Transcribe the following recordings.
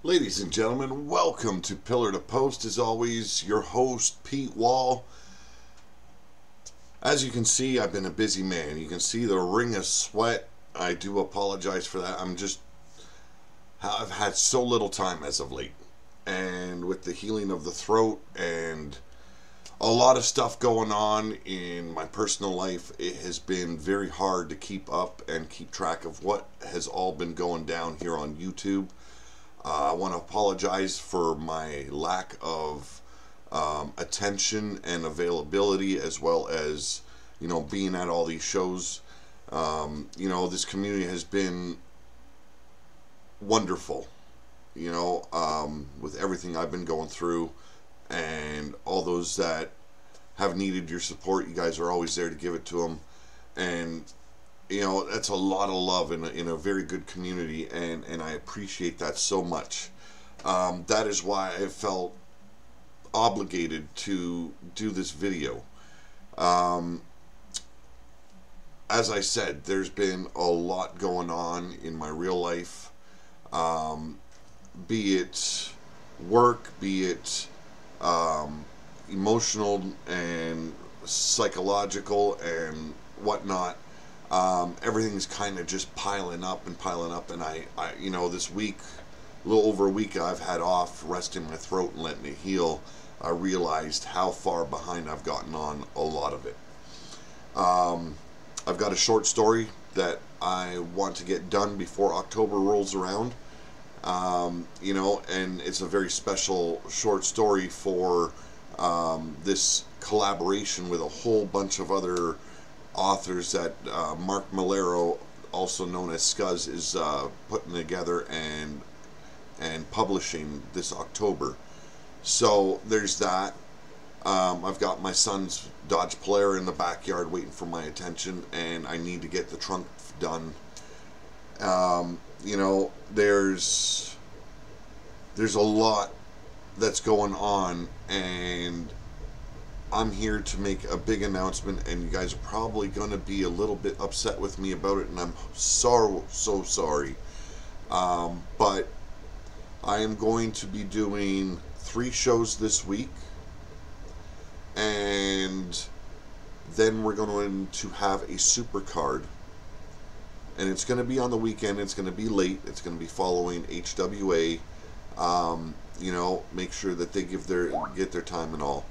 Ladies and gentlemen, welcome to Pillar to Post. As always, your host, Pete Wall. As you can see, I've been a busy man. You can see the ring of sweat. I do apologize for that. I've had so little time as of late. And with the healing of the throat and a lot of stuff going on in my personal life, it has been very hard to keep up and keep track of what has all been going down here on YouTube. I want to apologize for my lack of attention and availability, as well as, being at all these shows. This community has been wonderful, with everything I've been going through, and all those that have needed your support. You guys are always there to give it to them, and that's a lot of love in a very good community, and I appreciate that so much. That is why I felt obligated to do this video. As I said, there's been a lot going on in my real life, be it work, be it emotional and psychological and whatnot. Everything's kind of just piling up, and I this week, a little over a week I've had off, resting my throat and letting it heal. I realized how far behind I've gotten on a lot of it. I've got a short story that I want to get done before October rolls around, and it's a very special short story for this collaboration with a whole bunch of other authors that Mark Malero, also known as Scuzz, is putting together and publishing this October. So there's that. I've got my son's Dodge Polara in the backyard waiting for my attention, and I need to get the trunk done. There's a lot that's going on, and I'm here to make a big announcement, and you guys are probably going to be a little bit upset with me about it, and I'm so sorry. But I am going to be doing 3 shows this week, and then we're going to have a super card, and it's going to be on the weekend. It's going to be late. It's going to be following HWA. Make sure that they get their time and all.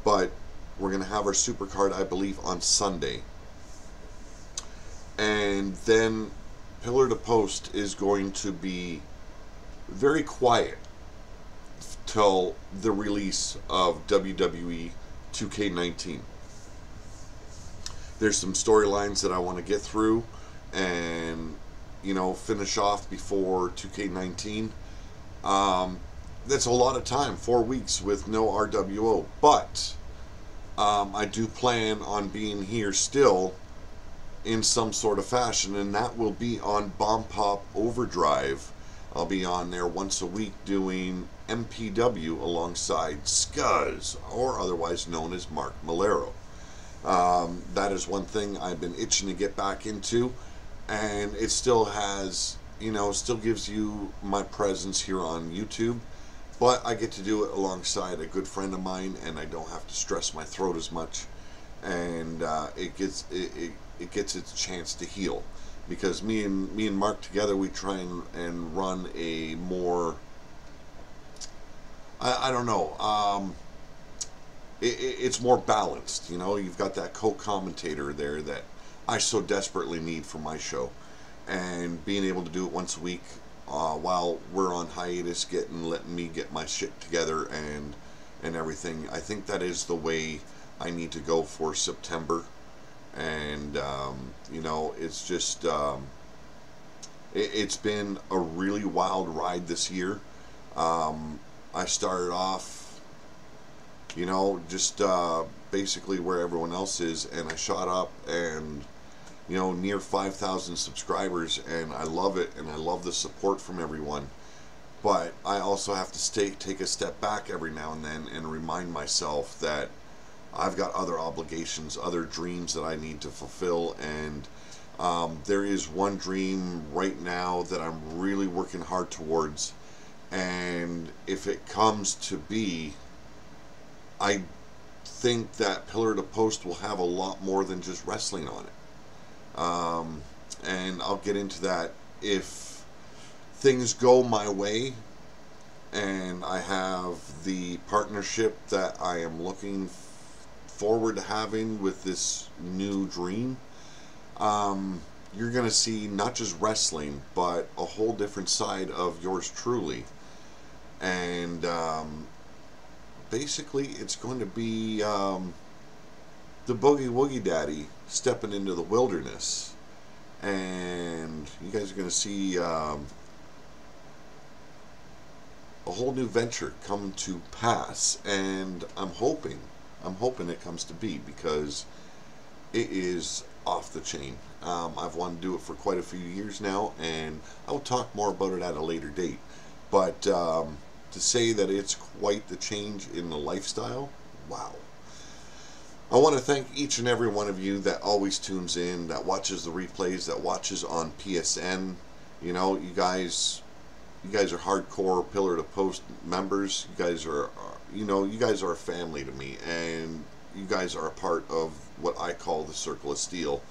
But we're going to have our super card, I believe, on Sunday. And then Pillar to Post is going to be very quiet till the release of WWE 2K19. There's some storylines that I want to get through and, finish off before 2K19. That's a lot of time, 4 weeks with no RWO, but I do plan on being here still in some sort of fashion, and that will be on Bomb Pop Overdrive. I'll be on there once a week doing MPW alongside Scuzz, or otherwise known as Mark Malero. That is one thing I've been itching to get back into, and it still has, still gives you my presence here on YouTube, but I get to do it alongside a good friend of mine, and I don't have to stress my throat as much, and it gets its chance to heal, because me and Mark together, we try and run a more, I don't know, it's more balanced. You've got that co-commentator there that I so desperately need for my show, and being able to do it once a week while we're on hiatus, letting me get my shit together and everything. I think that is the way I need to go for September. And it's just it's been a really wild ride this year. I started off, just basically where everyone else is, and I shot up and near 5,000 subscribers, and I love it, and I love the support from everyone. But I also have to take a step back every now and then and remind myself that I've got other obligations, other dreams that I need to fulfill, and there is one dream right now that I'm really working hard towards, And if it comes to be, I think that Pillar to Post will have a lot more than just wrestling on it. And I'll get into that if things go my way and I have the partnership that I am looking forward to having with this new dream. You're going to see not just wrestling, but a whole different side of yours truly. And basically, it's going to be the Boogie Woogie Daddy stepping into the wilderness. And you guys are going to see a whole new venture come to pass. And I'm hoping it comes to be, because it is off the chain. I've wanted to do it for quite a few years now, and I'll talk more about it at a later date. But to say that it's quite the change in the lifestyle, wow. I want to thank each and every one of you that always tunes in, that watches the replays, that watches on PSN. You know, you guys are hardcore Pillar to Post members. You guys are, you guys are a family to me, and you guys are a part of what I call the Circle of Steel.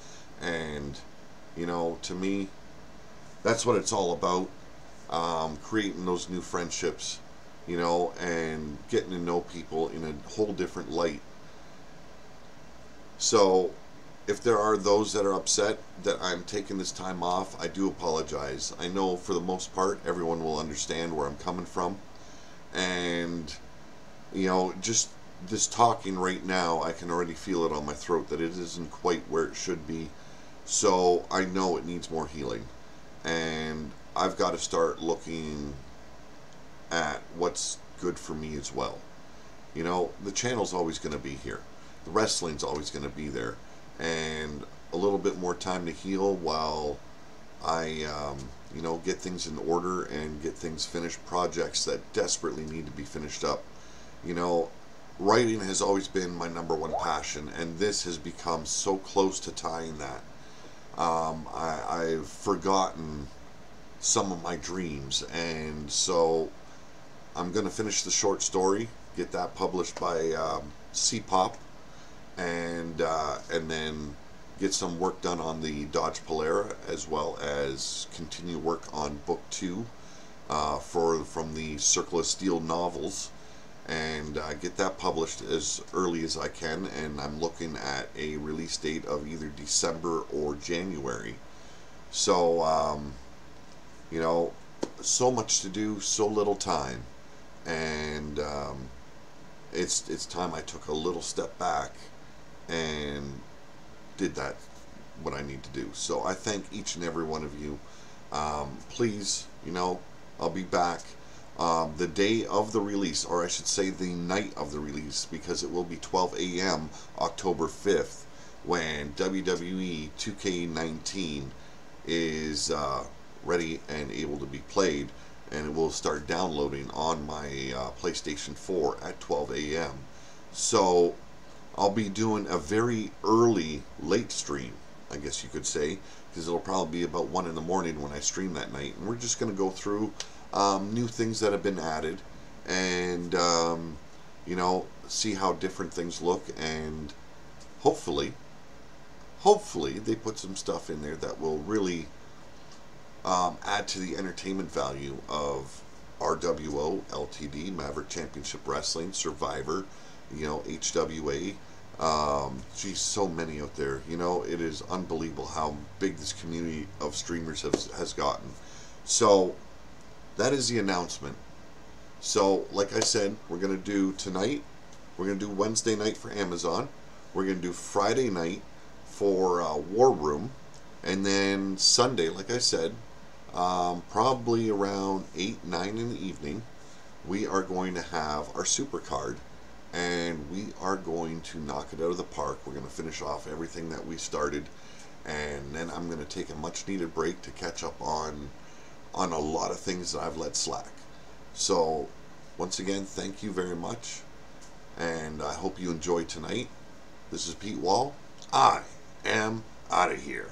And, to me, that's what it's all about. Creating those new friendships, and getting to know people in a whole different light. So, if there are those that are upset that I'm taking this time off, I do apologize. I know for the most part, everyone will understand where I'm coming from. And, just this talking right now, I can already feel it on my throat that it isn't quite where it should be. So I know it needs more healing, and I've got to start looking at what's good for me as well. The channel's always going to be here. The wrestling's always going to be there, and a little bit more time to heal while I, get things in order and get things finished, projects that desperately need to be finished up. Writing has always been my #1 passion, and this has become so close to tying that. I've forgotten some of my dreams, and so I'm going to finish the short story, get that published by C-Pop, and then get some work done on the Dodge Polara, as well as continue work on book 2 from the Circle of Steel novels, and get that published as early as I can. And I'm looking at a release date of either December or January. So so much to do, so little time, and it's time I took a little step back and did what I need to do. So I thank each and every one of you. Please, I'll be back the day of the release, or I should say the night of the release, because it will be 12 a.m. October 5th when WWE 2K19 is ready and able to be played, and it will start downloading on my PlayStation 4 at 12 a.m. So I'll be doing a very early, late stream, I guess you could say, because it'll probably be about 1 in the morning when I stream that night, and we're just going to go through new things that have been added, and see how different things look, and hopefully they put some stuff in there that will really add to the entertainment value of RWO, LTD, Maverick Championship Wrestling, Survivor, HWA. Geez, so many out there. It is unbelievable how big this community of streamers has gotten. So that is the announcement. So, like I said, we're going to do tonight, we're going to do Wednesday night for Amazon, we're going to do Friday night for War Room, and then Sunday, like I said, probably around 8, 9 in the evening, we are going to have our super card, and we are going to knock it out of the park. We're going to finish off everything that we started, and then I'm going to take a much needed break to catch up on a lot of things that I've let slack. So once again, thank you very much, and I hope you enjoyed tonight. This is Pete Wall. I am out of here.